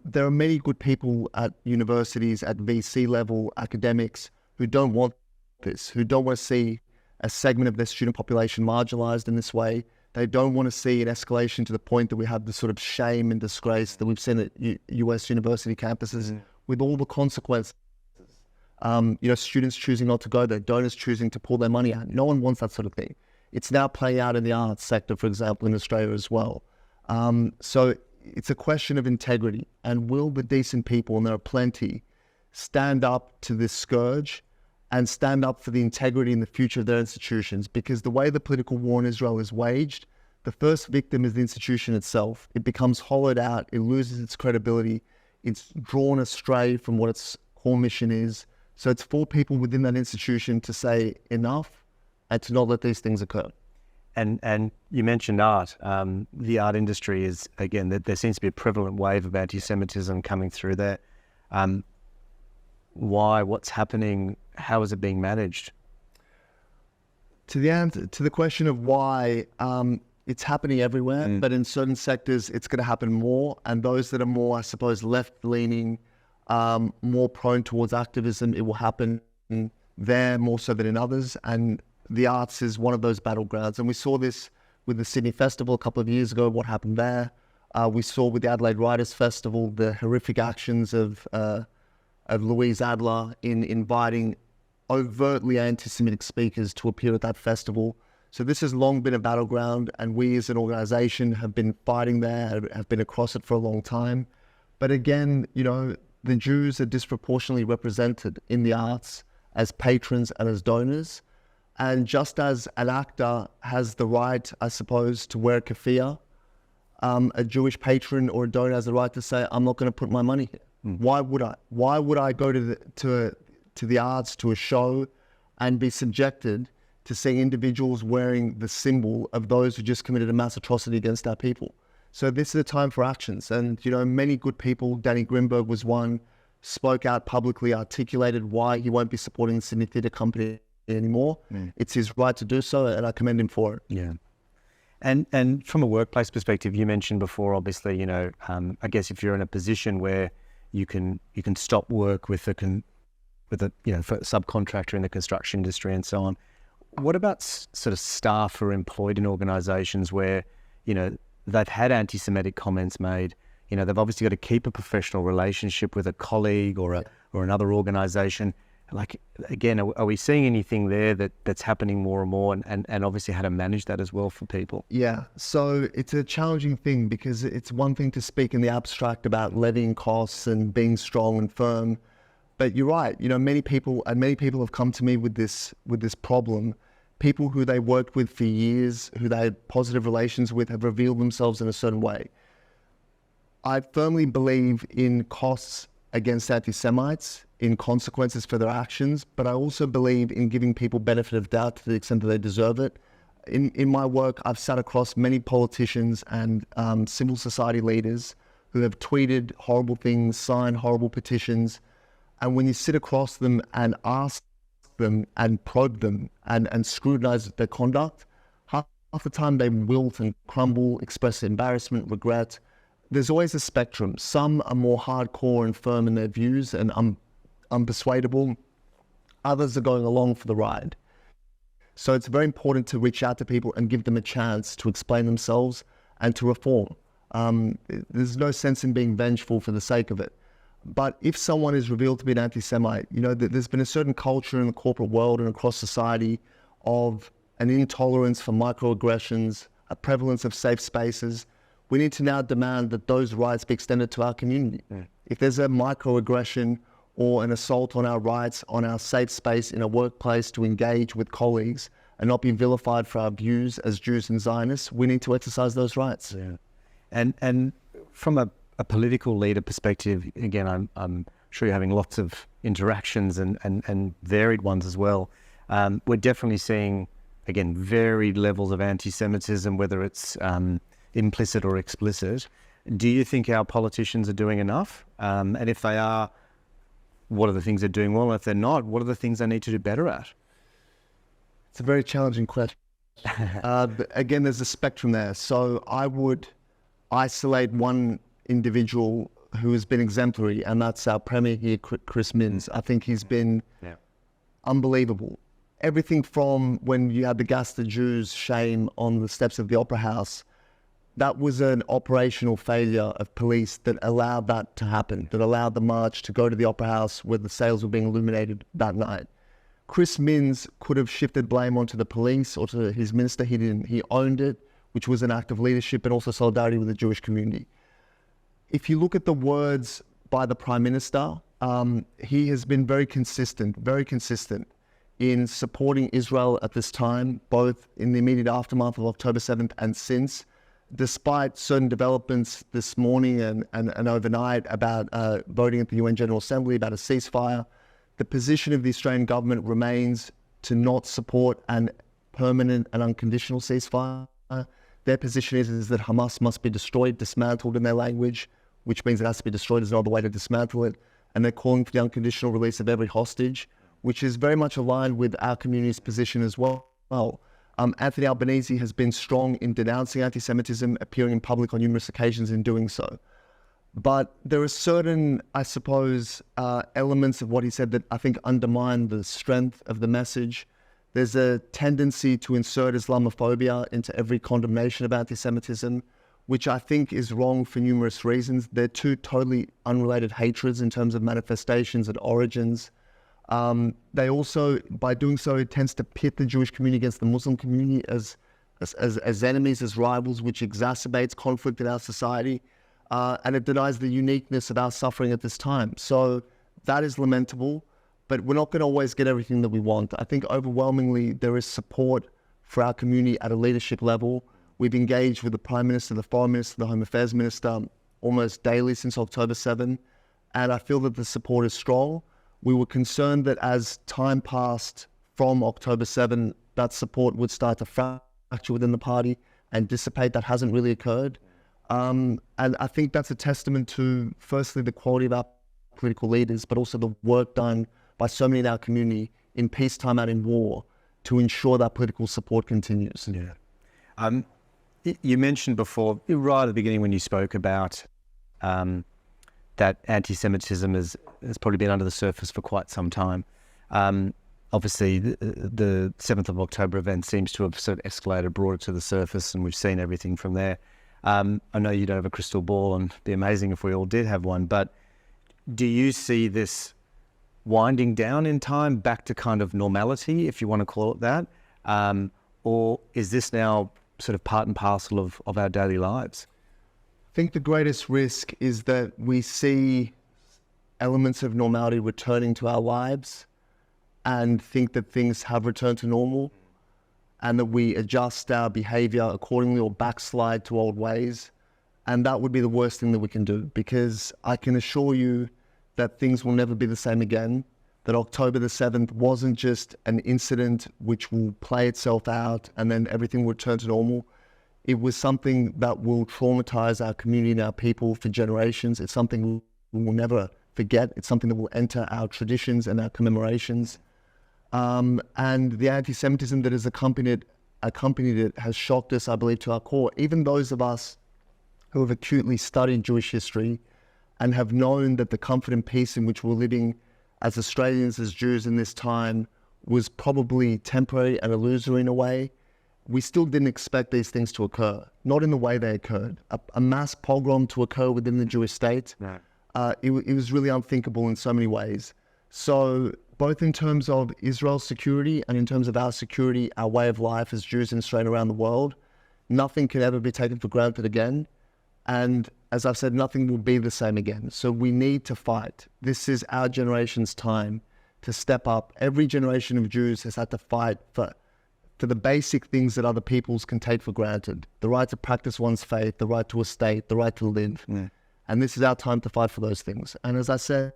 There are many good people at universities, at VC level, academics, who don't want this, who don't want to see a segment of their student population marginalized in this way. They don't want to see an escalation to the point that we have the sort of shame and disgrace that we've seen at US university campuses with all the consequences. Students choosing not to go there, donors choosing to pull their money out. No one wants that sort of thing. It's now playing out in the arts sector, for example, in Australia as well. So it's a question of integrity. And will the decent people, and there are plenty, stand up to this scourge and stand up for the integrity and the future of their institutions? Because the way the political war in Israel is waged, the first victim is the institution itself. It becomes hollowed out. It loses its credibility. It's drawn astray from what its core mission is. So it's for people within that institution to say enough and to not let these things occur. And you mentioned art. The art industry is, again, there seems to be a prevalent wave of anti-Semitism coming through there. Why? What's happening? How is it being managed? To the question of why, it's happening everywhere, but in certain sectors it's going to happen more. And those that are more, I suppose, left-leaning, more prone towards activism, it will happen there more so than in others. And the arts is one of those battlegrounds. And we saw this with the Sydney Festival a couple of years ago, what happened there. We saw with the Adelaide Writers Festival the horrific actions of Louise Adler in inviting overtly anti-Semitic speakers to appear at that festival. So this has long been a battleground, and we as an organisation have been fighting there, have been across it for a long time. But again, the Jews are disproportionately represented in the arts as patrons and as donors. And just as an actor has the right, I suppose, to wear a keffiyeh, a Jewish patron or a donor has the right to say, I'm not going to put my money here. Why would I? Why would I go to the arts, to a show, and be subjected to seeing individuals wearing the symbol of those who just committed a mass atrocity against our people? So this is a time for actions. And, many good people, Danny Grimberg was one, spoke out publicly, articulated why he won't be supporting the Sydney Theatre Company anymore. It's his right to do so, and I commend him for it. Yeah. And from a workplace perspective, you mentioned before, obviously, I guess if you're in a position where you can stop work with a subcontractor in the construction industry and so on. What about sort of staff who are employed in organisations where, they've had anti-Semitic comments made? They've obviously got to keep a professional relationship with a colleague or another organisation. Like, again, are we seeing anything there that's happening more and more, and obviously how to manage that as well for people? Yeah, so it's a challenging thing, because it's one thing to speak in the abstract about levying costs and being strong and firm. But you're right, many people have come to me with this problem. People who they worked with for years, who they had positive relations with, have revealed themselves in a certain way. I firmly believe in costs against anti-Semites, in consequences for their actions, but I also believe in giving people benefit of doubt to the extent that they deserve it. In my work, I've sat across many politicians and civil society leaders who have tweeted horrible things, signed horrible petitions, and when you sit across them and ask them and probe them and scrutinize their conduct, half the time they wilt and crumble, express embarrassment, regret. There's always a spectrum. Some are more hardcore and firm in their views and unpersuadable. Others are going along for the ride. So it's very important to reach out to people and give them a chance to explain themselves and to reform. There's no sense in being vengeful for the sake of it. But if someone is revealed to be an anti-Semite, there's been a certain culture in the corporate world and across society of an intolerance for microaggressions, a prevalence of safe spaces. We need to now demand that those rights be extended to our community. If there's a microaggression or an assault on our rights, on our safe space in a workplace to engage with colleagues and not be vilified for our views as Jews and Zionists, we need to exercise those rights. Yeah. And from a political leader perspective, again, I'm sure you're having lots of interactions and varied ones as well. We're definitely seeing, again, varied levels of anti-Semitism, whether it's implicit or explicit. Do you think our politicians are doing enough? And if they are, what are the things they're doing well? And if they're not, what are the things they need to do better at? It's a very challenging question. Again, there's a spectrum there. So I would isolate one individual who has been exemplary, and that's our Premier here, Chris Minns. I think he's been unbelievable. everything from when you had the Gas the Jews shame on the steps of the Opera House, that was an operational failure of police that allowed that to happen, that allowed the march to go to the Opera House where the sails were being illuminated that night. Chris Minns could have shifted blame onto the police or to his minister. He didn't. He owned it, which was an act of leadership and also solidarity with the Jewish community. If you look at the words by the Prime Minister, he has been very consistent in supporting Israel at this time, both in the immediate aftermath of October 7th and since, despite certain developments this morning and overnight about voting at the UN General Assembly about a ceasefire. The position of the Australian government remains to not support an permanent and unconditional ceasefire. Their position is that Hamas must be destroyed, dismantled in their language, which means it has to be destroyed. There's no other way to dismantle it. And they're calling for the unconditional release of every hostage, which is very much aligned with our community's position as well. Anthony Albanese has been strong in denouncing anti-Semitism, appearing in public on numerous occasions in doing so. But there are certain, I suppose, elements of what he said that I think undermine the strength of the message. There's a tendency to insert Islamophobia into every condemnation of anti-Semitism, which I think is wrong for numerous reasons. They're two totally unrelated hatreds in terms of manifestations and origins. They also, by doing so, it tends to pit the Jewish community against the Muslim community as enemies, as rivals, which exacerbates conflict in our society. And it denies the uniqueness of our suffering at this time. So that is lamentable, but we're not going to always get everything that we want. I think overwhelmingly there is support for our community at a leadership level. We've engaged with the Prime Minister, the Foreign Minister, the Home Affairs Minister almost daily since October 7, and I feel that the support is strong. We were concerned that as time passed from October 7, that support would start to fracture within the party and dissipate. That hasn't really occurred. And I think that's a testament to, firstly, the quality of our political leaders, but also the work done by so many in our community in peacetime and in war to ensure that political support continues. Yeah. You mentioned before, right at the beginning when you spoke about that anti-Semitism has probably been under the surface for quite some time. Obviously, the 7th of October event seems to have sort of escalated, brought it to the surface, and we've seen everything from there. I know you don't have a crystal ball, and it'd be amazing if we all did have one, but do you see this winding down in time back to kind of normality, if you want to call it that? Or is this now sort of part and parcel of our daily lives? I think the greatest risk is that we see elements of normality returning to our lives and think that things have returned to normal, and that we adjust our behavior accordingly or backslide to old ways. And that would be the worst thing that we can do, because I can assure you that things will never be the same again, that October the 7th wasn't just an incident which will play itself out and then everything will return to normal. It was something that will traumatize our community and our people for generations. It's something we will never forget. It's something that will enter our traditions and our commemorations. And the anti-Semitism that has accompanied it has shocked us, I believe, to our core. Even those of us who have acutely studied Jewish history and have known that the comfort and peace in which we're living as Australians, as Jews in this time, was probably temporary and illusory in a way, we still didn't expect these things to occur, not in the way they occurred. A mass pogrom to occur within the Jewish state, no. It was really unthinkable in so many ways. So both in terms of Israel's security and in terms of our security, our way of life as Jews in Australia around the world, nothing can ever be taken for granted again. And as I've said, nothing will be the same again. So we need to fight. This is our generation's time to step up. Every generation of Jews has had to fight for the basic things that other peoples can take for granted. The right to practice one's faith, the right to a state, the right to live. Yeah. And this is our time to fight for those things. And as I said,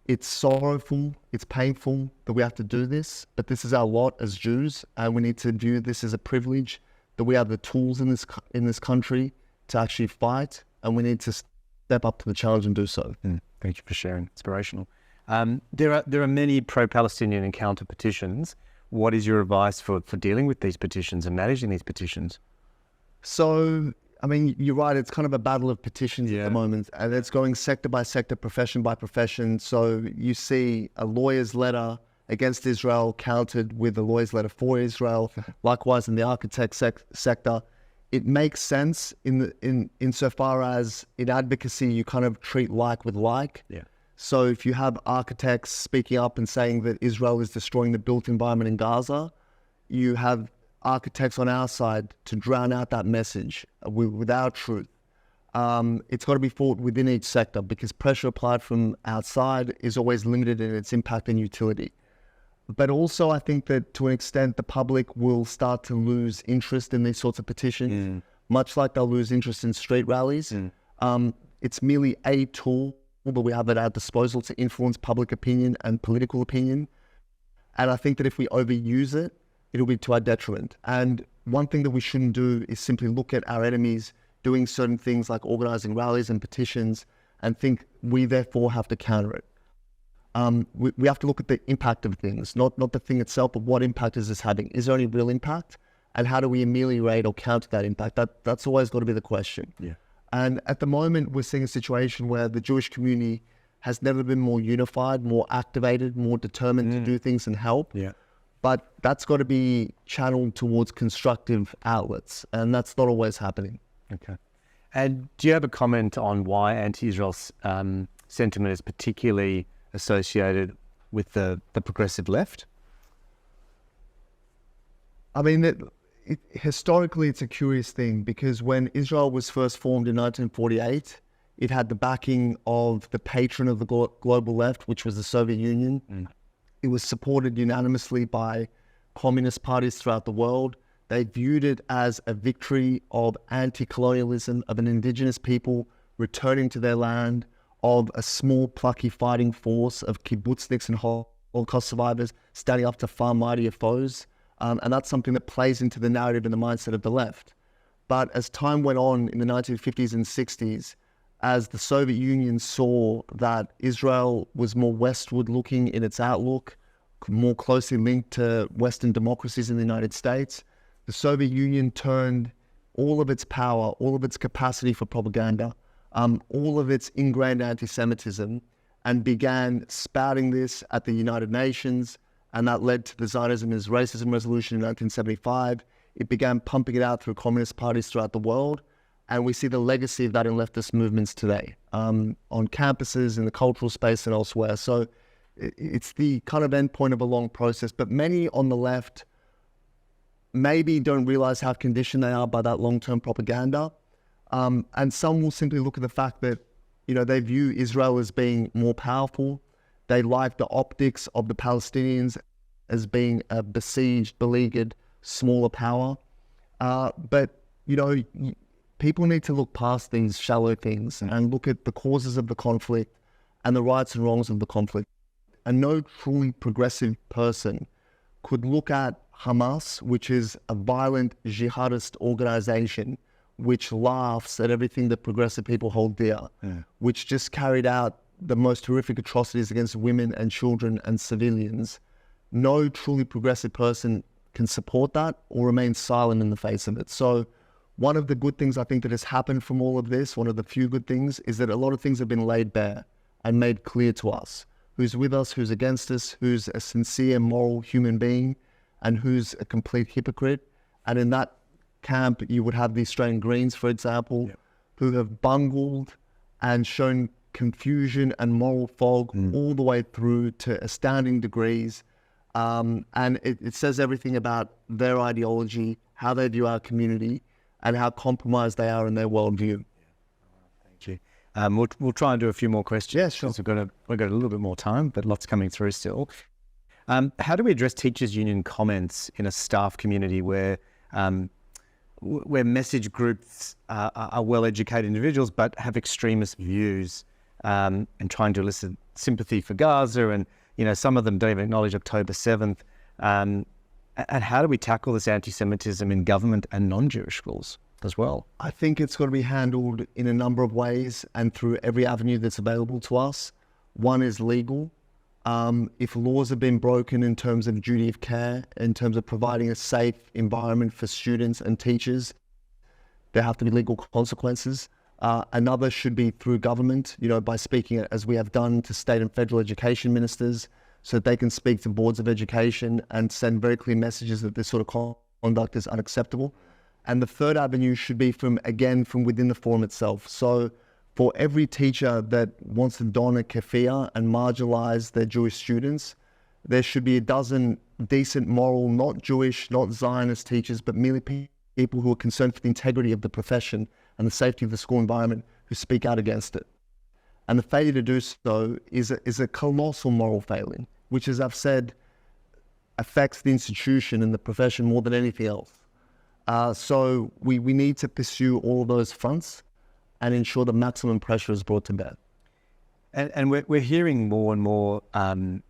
it's sorrowful, it's painful that we have to do this, but this is our lot as Jews, and we need to view this as a privilege, that we have the tools in this country to actually fight, and we need to step up to the challenge and do so. Thank you for sharing. Inspirational. There are many pro-Palestinian and counter petitions. What is your advice for dealing with these petitions and managing these petitions? So, I mean, you're right, it's kind of a battle of petitions at the moment, and it's going sector by sector, profession by profession. So you see a lawyer's letter against Israel countered with the lawyer's letter for Israel. Likewise, in the architect sector, it makes sense insofar as in advocacy you kind of treat like with like. Yeah. So if you have architects speaking up and saying that Israel is destroying the built environment in Gaza, you have architects on our side to drown out that message with our truth. It's got to be fought within each sector because pressure applied from outside is always limited in its impact and utility. But also I think that to an extent the public will start to lose interest in these sorts of petitions, much like they'll lose interest in street rallies. It's merely a tool that we have at our disposal to influence public opinion and political opinion. And I think that if we overuse it, it'll be to our detriment. And one thing that we shouldn't do is simply look at our enemies doing certain things like organizing rallies and petitions and think we therefore have to counter it. We have to look at the impact of things, not the thing itself, but what impact is this having? Is there any real impact? And how do we ameliorate or counter that impact? That's always got to be the question. Yeah. And at the moment, we're seeing a situation where the Jewish community has never been more unified, more activated, more determined to do things and help. Yeah. But that's got to be channeled towards constructive outlets, and that's not always happening. Okay. And do you have a comment on why anti-Israel sentiment is particularly associated with the progressive left? I mean, historically, it's a curious thing because when Israel was first formed in 1948, it had the backing of the patron of the global left, which was the Soviet Union. It was supported unanimously by communist parties throughout the world. They viewed it as a victory of anti-colonialism, of an indigenous people returning to their land, of a small, plucky fighting force of kibbutzniks and Holocaust survivors standing up to far mightier foes. And that's something that plays into the narrative and the mindset of the left. But as time went on in the 1950s and 60s, as the Soviet Union saw that Israel was more westward looking in its outlook, more closely linked to Western democracies in the United States, the Soviet Union turned all of its power, all of its capacity for propaganda, all of its ingrained anti-Semitism, and began spouting this at the United Nations, and that led to the Zionism is Racism Resolution in 1975. It began pumping it out through communist parties throughout the world, and we see the legacy of that in leftist movements today, on campuses, in the cultural space and elsewhere. So it's the kind of endpoint of a long process, but many on the left maybe don't realize how conditioned they are by that long-term propaganda. And some will simply look at the fact that, they view Israel as being more powerful. They like the optics of the Palestinians as being a besieged, beleaguered, smaller power. But people need to look past these shallow things and look at the causes of the conflict and the rights and wrongs of the conflict. And no truly progressive person could look at Hamas, which is a violent jihadist organization, which laughs at everything that progressive people hold dear, which just carried out the most horrific atrocities against women and children and civilians. No truly progressive person can support that or remain silent in the face of it. So one of the good things I think that has happened from all of this, one of the few good things, is that a lot of things have been laid bare and made clear to us. Who's with us, who's against us, who's a sincere, moral human being, and who's a complete hypocrite. And in that camp, you would have the Australian Greens, for example, who have bungled and shown confusion and moral fog all the way through to astounding degrees. And it says everything about their ideology, how they view our community, and how compromised they are in their worldview. Thank you. We'll try and do a few more questions. Yeah, sure. We've got a little bit more time, but lots coming through still. How do we address teachers' union comments in a staff community where message groups are well-educated individuals but have extremist views and trying to elicit sympathy for Gaza, and some of them don't even acknowledge October 7th. And how do we tackle this anti-Semitism in government and non-Jewish schools as well? I think it's got to be handled in a number of ways and through every avenue that's available to us. One is legal. If laws have been broken in terms of duty of care, in terms of providing a safe environment for students and teachers, there have to be legal consequences. Another should be through government, by speaking, as we have done, to state and federal education ministers, so that they can speak to boards of education and send very clear messages that this sort of conduct is unacceptable. And the third avenue should be from within the forum itself. So for every teacher that wants to don a keffiyeh and marginalize their Jewish students, there should be a dozen decent, moral, not Jewish, not Zionist teachers, but merely people who are concerned for the integrity of the profession and the safety of the school environment who speak out against it. And the failure to do so is a colossal moral failing, which, as I've said, affects the institution and the profession more than anything else. So we need to pursue all those fronts and ensure that maximum pressure is brought to bear. And we're hearing more and more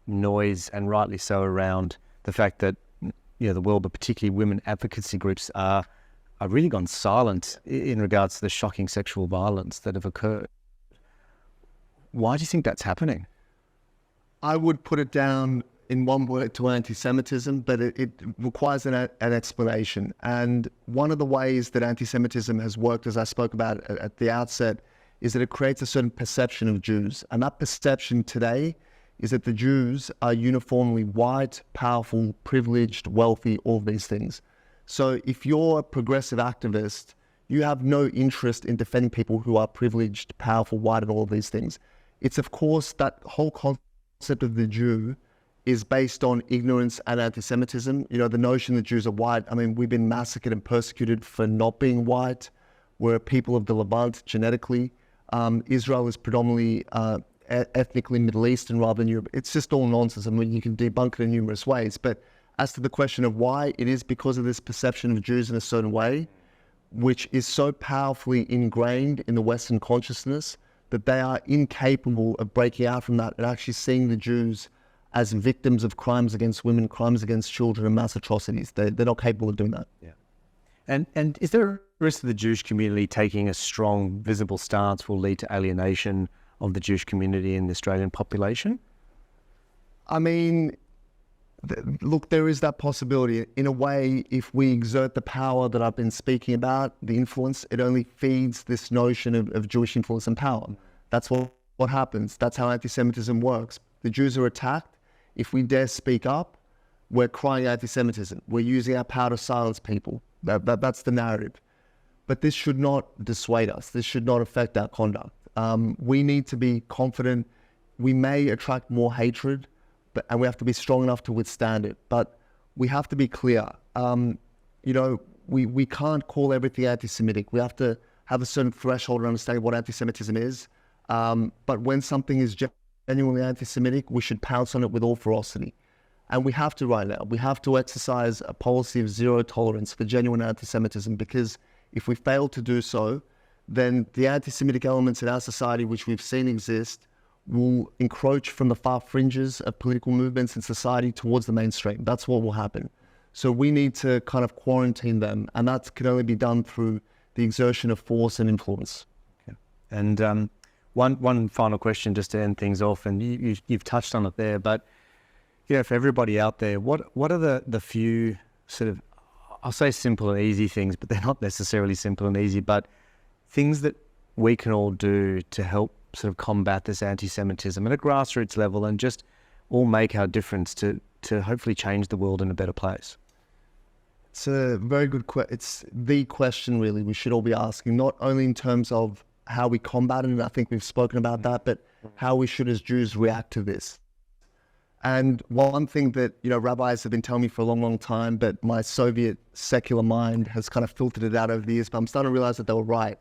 noise, and rightly so, around the fact that the world, but particularly women advocacy groups, are really gone silent in regards to the shocking sexual violence that have occurred. Why do you think that's happening? I would put it down in one word to anti-Semitism, but it requires an explanation. And one of the ways that anti-Semitism has worked, as I spoke about at the outset, is that it creates a certain perception of Jews. And that perception today is that the Jews are uniformly white, powerful, privileged, wealthy, all of these things. So if you're a progressive activist, you have no interest in defending people who are privileged, powerful, white, and all of these things. It's, of course, that whole concept of the Jew is based on ignorance and anti-Semitism. The notion that Jews are white, we've been massacred and persecuted for not being white. We're a people of the Levant genetically. Israel is predominantly ethnically Middle Eastern rather than Europe. It's just all nonsense. You can debunk it in numerous ways. But as to the question of why, it is because of this perception of Jews in a certain way, which is so powerfully ingrained in the Western consciousness that they are incapable of breaking out from that and actually seeing the Jews as victims of crimes against women, crimes against children, and mass atrocities. They're not capable of doing that. Yeah. And is there a risk of the Jewish community taking a strong, visible stance will lead to alienation of the Jewish community in the Australian population? Look, there is that possibility. In a way, if we exert the power that I've been speaking about, the influence, it only feeds this notion of Jewish influence and power. That's what happens. That's how anti-Semitism works. The Jews are attacked. If we dare speak up, we're crying anti-Semitism. We're using our power to silence people. That's the narrative. But this should not dissuade us. This should not affect our conduct. We need to be confident. We may attract more hatred, and we have to be strong enough to withstand it. But we have to be clear. We can't call everything anti-Semitic. We have to have a certain threshold of understanding what anti-Semitism is. But when something is genuinely anti-Semitic, we should pounce on it with all ferocity. And we have to right now. We have to exercise a policy of zero tolerance for genuine anti-Semitism, because if we fail to do so, then the anti-Semitic elements in our society, which we've seen exist, will encroach from the far fringes of political movements in society towards the mainstream. That's what will happen. So we need to kind of quarantine them, and that can only be done through the exertion of force and influence. Okay. And one final question just to end things off, and you've touched on it there, but for everybody out there, what are the few sort of, I'll say simple and easy things, but they're not necessarily simple and easy, but things that we can all do to help sort of combat this anti-Semitism at a grassroots level and just all make our difference to hopefully change the world in a better place? It's a very good question. It's the question really we should all be asking, not only in terms of how we combat it, and I think we've spoken about that, but how we should as Jews react to this. And one thing that, rabbis have been telling me for a long, long time, but my Soviet secular mind has kind of filtered it out over the years, but I'm starting to realize that they were right,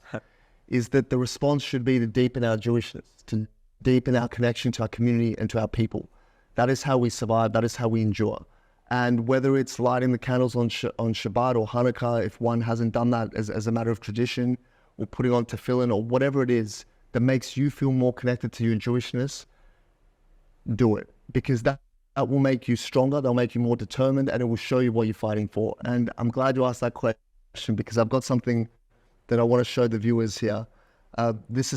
is that the response should be to deepen our Jewishness, to deepen our connection to our community and to our people. That is how we survive. That is how we endure. And whether it's lighting the candles on Shabbat or Hanukkah, if one hasn't done that as a matter of tradition, or putting on tefillin, or whatever it is that makes you feel more connected to your Jewishness, do it. Because that will make you stronger, they'll make you more determined, and it will show you what you're fighting for. And I'm glad you asked that question, because I've got something that I want to show the viewers here. This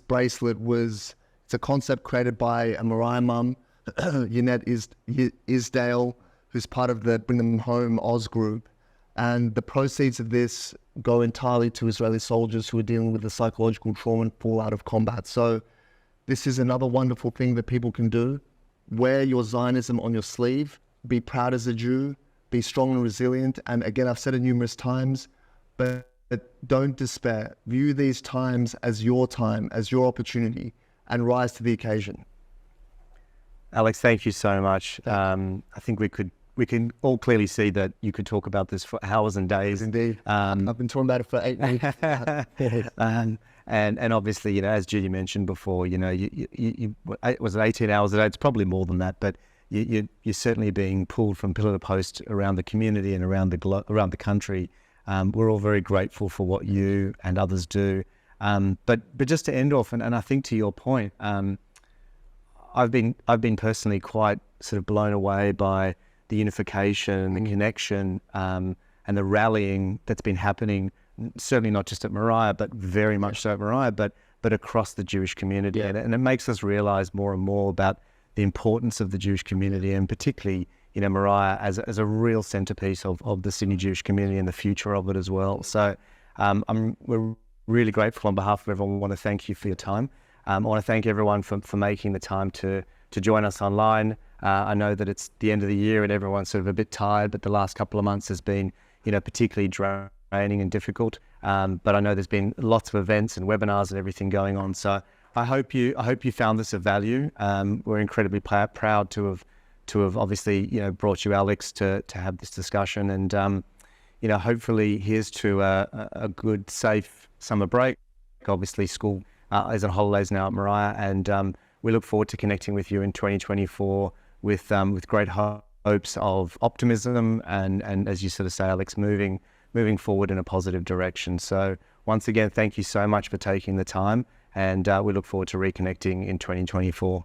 bracelet it's a concept created by a Moriah mum, Yannette Isdale, who's part of the Bring Them Home Oz group. And the proceeds of this go entirely to Israeli soldiers who are dealing with the psychological trauma and fallout of combat. So this is another wonderful thing that people can do. wear your Zionism on your sleeve, be proud as a Jew, be strong and resilient. And again, I've said it numerous times, but don't despair. View these times as your time, as your opportunity, and rise to the occasion. Alex, thank you so much. I think we can all clearly see that you could talk about this for hours and days. Indeed. I've been talking about it for 8 weeks. And obviously, you know, as Judy mentioned before, you know, you was it 18 hours a day? It's probably more than that, but you're certainly being pulled from pillar to post around the community and around the country. We're all very grateful for what you and others do. But just to end off, and I think to your point, I've been personally quite sort of blown away by the unification, the connection, and the rallying that's been happening. Certainly not just at Moriah, but very much so at Moriah, but across the Jewish community. Yeah. And it makes us realize more and more about the importance of the Jewish community, and particularly, you know, Moriah as a real centerpiece of the Sydney Jewish community and the future of it as well. So we're really grateful on behalf of everyone. We want to thank you for your time. I want to thank everyone for making the time to join us online. I know that it's the end of the year and everyone's sort of a bit tired, but the last couple of months has been, you know, particularly draining and difficult. But I know there's been lots of events and webinars and everything going on. So I hope you found this of value. We're incredibly proud to have obviously, you know, brought you, Alex, to have this discussion. And you know, hopefully here's to a good, safe summer break. Obviously, school is on holidays now at Moriah, and we look forward to connecting with you in 2024 with great hopes of optimism and as you sort of say, Alex, moving forward in a positive direction. So once again, thank you so much for taking the time, and we look forward to reconnecting in 2024.